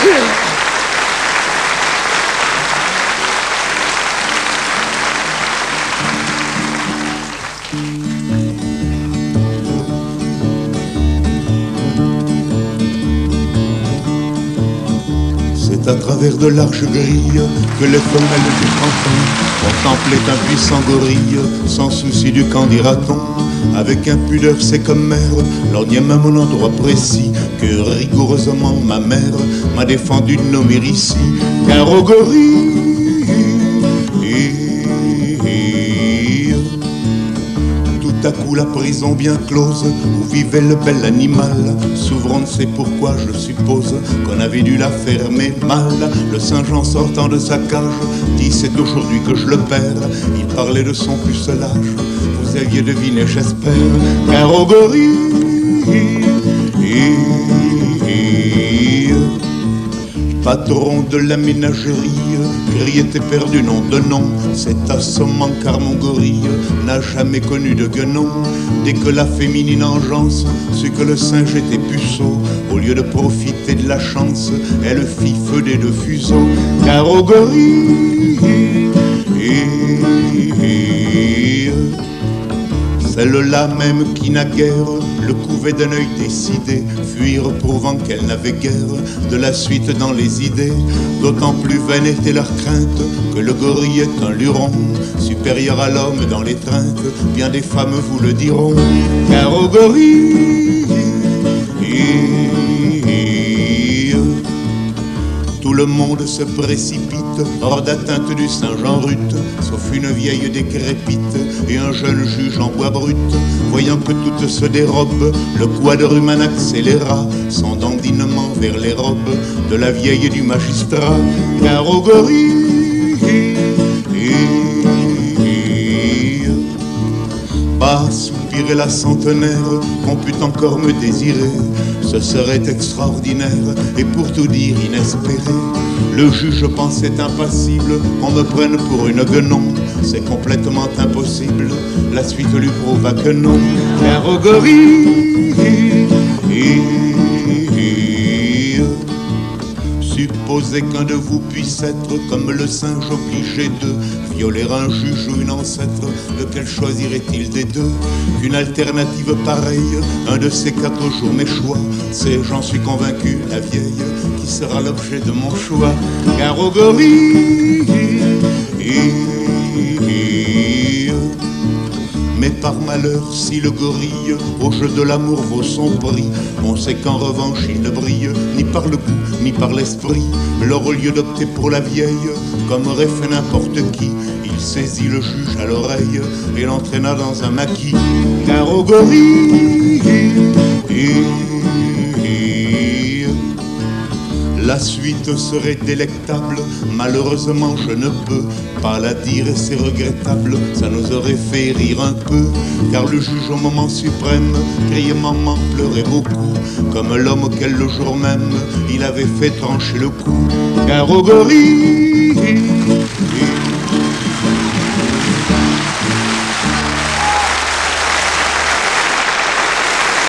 C'est à travers de larges grilles que les femelles du printemps contemplaient un puissant gorille, sans souci du qu'en dira-t-on. Avec impudeur c'est comme mère, lorgnait même un endroit précis que rigoureusement ma mère m'a défendu de nommer ici. Car au gorille, tout à coup la prison bien close où vivait le bel animal s'ouvre, on ne sait pourquoi, je suppose qu'on avait dû la fermer mal. Le Saint-Jean sortant de sa cage dit c'est aujourd'hui que je le perds. Il parlait de son pucelage, vous aviez deviné j'espère. Car au gorille, patron de la ménagerie, grille était perdu nom de nom. C'est assommant car mon gorille n'a jamais connu de guenon. Dès que la féminine engeance sut que le singe était puceau, au lieu de profiter de la chance, elle fit feu des deux fuseaux. Car au gorille, celle-là même qui naguère le couvait d'un œil décidé, fuir prouvant qu'elle n'avait guère de la suite dans les idées. D'autant plus vaine était leur crainte que le gorille est un luron, supérieur à l'homme dans l'étreinte, bien des femmes vous le diront. Car au gorille, tout le monde se précipite hors d'atteinte du Saint-Jean Ruth, sauf une vieille décrépite et un jeune juge en bois brut. Voyant que toutes se dérobent, le quadruman accéléra son dandinement vers les robes de la vieille et du magistrat. Car au gorille, bas soupirait la centenaire, qu'on pût encore me désirer, ce serait extraordinaire et pour tout dire inespéré. Le juge pensait impassible qu'on me prenne pour une guenon. C'est complètement impossible, la suite lui prouva que non. Car au gorille, supposez qu'un de vous puisse être comme le singe obligé de violer un juge ou une ancêtre, lequel choisirait-il des deux? Qu'une alternative pareille, un de ces quatre jours mes choix, c'est, j'en suis convaincu, la vieille qui sera l'objet de mon choix. Car au gorille, mais par malheur, si le gorille au jeu de l'amour vaut son prix, on sait qu'en revanche il ne brille ni par le goût ni par l'esprit. Alors au lieu d'opter pour la vieille, comme aurait fait n'importe qui, il saisit le juge à l'oreille et l'entraîna dans un maquis. Car au gorille, la suite serait délectable, malheureusement je ne peux pas la dire et c'est regrettable, ça nous aurait fait rire un peu, car le juge au moment suprême criait maman, pleurait beaucoup, comme l'homme auquel le jour même il avait fait trancher le cou. Car au gorille,